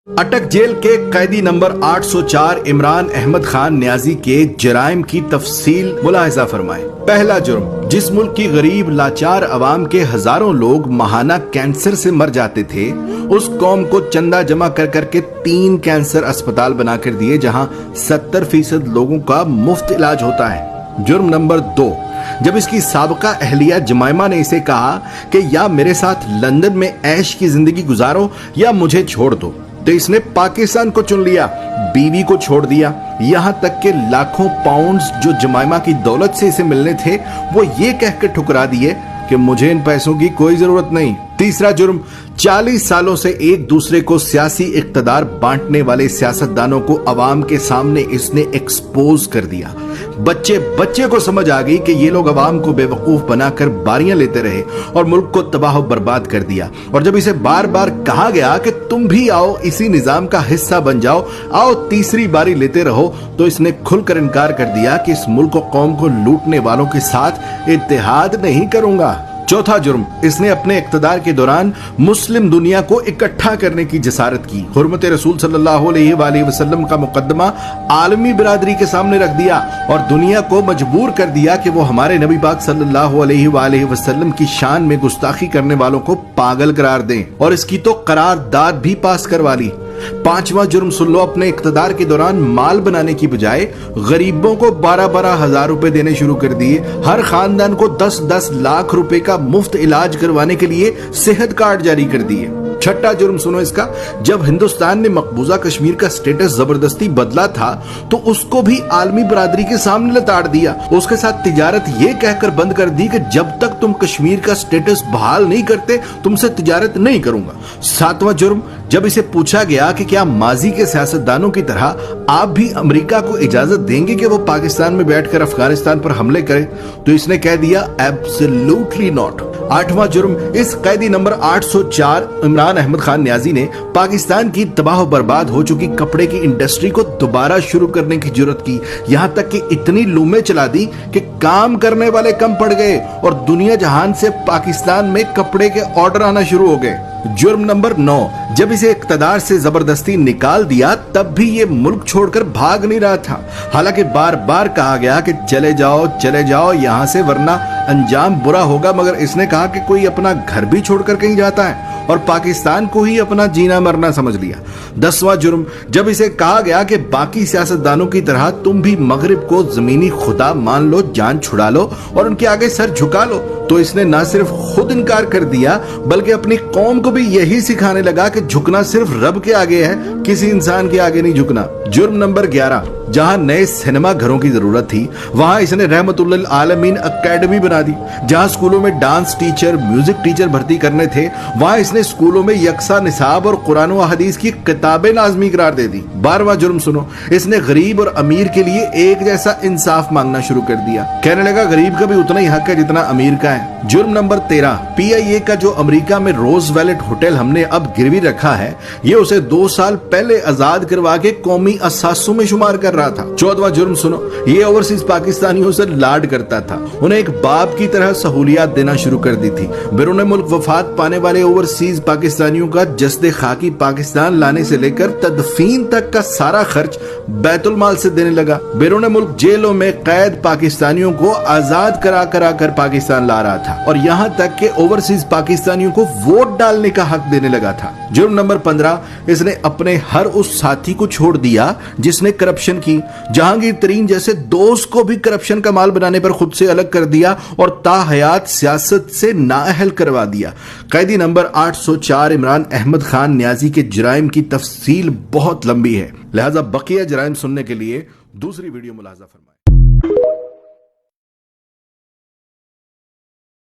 अटक जेल के कैदी नंबर 804 इमरान अहमद खान न्याजी के जराइम की तफसील मुलाहिजा फरमाएं। पहला जुर्म, जिस मुल्क की गरीब लाचार अवाम के हजारों लोग माहाना कैंसर से मर जाते थे, उस कौम को चंदा जमा कर करके 3 कैंसर अस्पताल बनाकर दिए, जहां 70% लोगों का मुफ्त इलाज होता है। जुर्म नंबर 2, जब इसकी साबका अहलिया जमाइमा ने इसे कहा कि या मेरे साथ लंदन में ऐश की जिंदगी गुजारो या मुझे छोड़ दो, तो इसने पाकिस्तान को चुन लिया, बीवी को छोड़ दिया। यहां तक के लाखों पाउंड्स जो जमाइमा की दौलत से इसे मिलने थे, वो ये कहकर ठुकरा दिए कि मुझे इन पैसों की कोई जरूरत नहीं। तीसरा जुर्म, 40 सालों से एक दूसरे को सियासी इक्तदार बांटने वाले सियासतदानों को अवाम के सामने इसने एक्सपोज कर दिया। बच्चे को समझ आ गई कि ये लोग अवाम को बेवकूफ बनाकर बारियां लेते रहे और मुल्क को तबाह बर्बाद कर दिया। और जब इसे बार बार कहा गया कि तुम भी आओ, इसी निजाम का हिस्सा बन जाओ, आओ तीसरी बारी लेते रहो, तो इसने खुलकर इनकार कर दिया कि इस मुल्क और कौम को लूटने वालों के साथ इत्तेहाद नहीं करूंगा। चौथा जुर्म, इसने अपने इक्तदार के दौरान मुस्लिम दुनिया को इकट्ठा करने की जसारत की। हुर्मत रसूल सल्लल्लाहु अलैहि वसल्लम का मुकद्दमा आलमी बिरादरी के सामने रख दिया और दुनिया को मजबूर कर दिया कि वो हमारे नबी पाक सल्लल्लाहु अलैहि वसल्लम की शान में गुस्ताखी करने वालों को पागल करार दें, और इसकी तो करारदाद भी पास करवा ली। पांचवा जुर्म सुन लो, अपने इक्तदार के दौरान माल बनाने की बजाय गरीबों को 12-12 हजार रुपए देने शुरू कर दिए। हर खानदान को 10-10 लाख रुपए का मुफ्त इलाज करवाने के लिए सेहत कार्ड जारी कर दिए। छठा जुर्म सुनो इसका, जब हिंदुस्तान ने मकबूजा कश्मीर का स्टेटस जबरदस्ती बदला था, तो उसको भी आलमी बरादरी के सामने लताड़ दिया। उसके साथ तिजारत ये कहकर बंद कर दी कि जब तक तुम कश्मीर का स्टेटस बहाल नहीं करते, तुमसे तिजारत नहीं करूंगा। सातवां जुर्म, जब इसे पूछा गया कि क्या माजी के सियासतदानों की तरह आप भी अमेरिका को इजाजत देंगे कि वो पाकिस्तान में बैठकर अफगानिस्तान पर हमले करे, तो इसने कह दिया एब्सोल्युटली नॉट। आठवां जुर्म, इस कैदी नंबर 804 इमरान अहमद खान न्याजी ने पाकिस्तान की तबाह बर्बाद हो चुकी कपड़े की इंडस्ट्री को दोबारा शुरू करने की जुर्रत की। यहां तक कि इतनी लूमें चला दी कि काम करने वाले कम पड़ गए और दुनिया जहान से पाकिस्तान में कपड़े के ऑर्डर आना शुरू हो गए। जुर्म नंबर 9, जब इसे इक्तदार से जबरदस्ती निकाल दिया, तब भी ये मुल्क छोड़कर भाग नहीं रहा था। हालांकि बार बार कहा गया कि चले जाओ यहां से, वरना अंजाम बुरा होगा, मगर इसने कहा कि कोई अपना घर भी छोड़कर कहीं जाता है और पाकिस्तान को ही अपना जीना मरना समझ लिया। 10वां जुर्म, जब इसे कहा गया कि बाकी सियासतदानों की तरह तुम भी मगरिब को जमीनी खुदा मान लो, जान छुड़ा लो और उनके आगे सर झुका लो, तो इसने न सिर्फ खुद इनकार कर दिया, बल्कि अपनी कौम को भी यही सिखाने लगा कि झुकना सिर्फ रब के आगे है, किसी इंसान के आगे नहीं झुकना। जुर्म नंबर 11, जहां नए सिनेमा घरों की जरूरत थी, वहां इसने रहमतुल्लिल आलमीन एकेडमी बना दी। जहां स्कूलों में डांस टीचर, म्यूजिक टीचर भर्ती करने थे, वहां इसने स्कूलों में यकसा निसाब और कुरान व हदीस की किताबें लाजमी करार दे दी। 12वां जुर्म सुनो, इसने गरीब और अमीर के लिए एक जैसा इंसाफ मांगना शुरू कर दिया। कहने लगा गरीब का भी उतना ही हक है जितना अमीर का है। जुर्म नंबर 13, PIA का जो अमेरिका में रोज वैलेट होटल हमने अब गिरवी रखा है, ये उसे 2 साल पहले आजाद करवा के कौमी असासों में शुमार कर रहा था। 14वां जुर्म सुनो, ये ओवरसीज पाकिस्तानियों से लाड करता था, उन्हें एक बाप की तरह सहूलियात देना शुरू कर दी थी। बैरून मुल्क वफात पाने वाले ओवरसीज पाकिस्तानियों का जस्दे खाकी पाकिस्तान लाने से लेकर तदफीन तक का सारा खर्च बैतुल माल से देने लगा। बैरून मुल्क जेलों में कैद पाकिस्तानियों को आजाद करा कर पाकिस्तान ला रहा था और यहाँ तक के ओवरसीज पाकिस्तानियों को वोट डालने का हक देने लगा था। जुर्म नंबर 15, इसने अपने हर उस साथी को छोड़ दिया जिसने करप्शन की। जहांगीर तरीन जैसे दोस्त को भी करप्शन का माल बनाने पर खुद से अलग कर दिया और ताहयात सियासत से नाअहल करवा दिया। कैदी नंबर 804 इमरान अहमद खान न्याजी के जराइम की तफसील बहुत लंबी है, लिहाजा बकिया जराइम सुनने के लिए दूसरी वीडियो मुलाहिजा फरमाएं।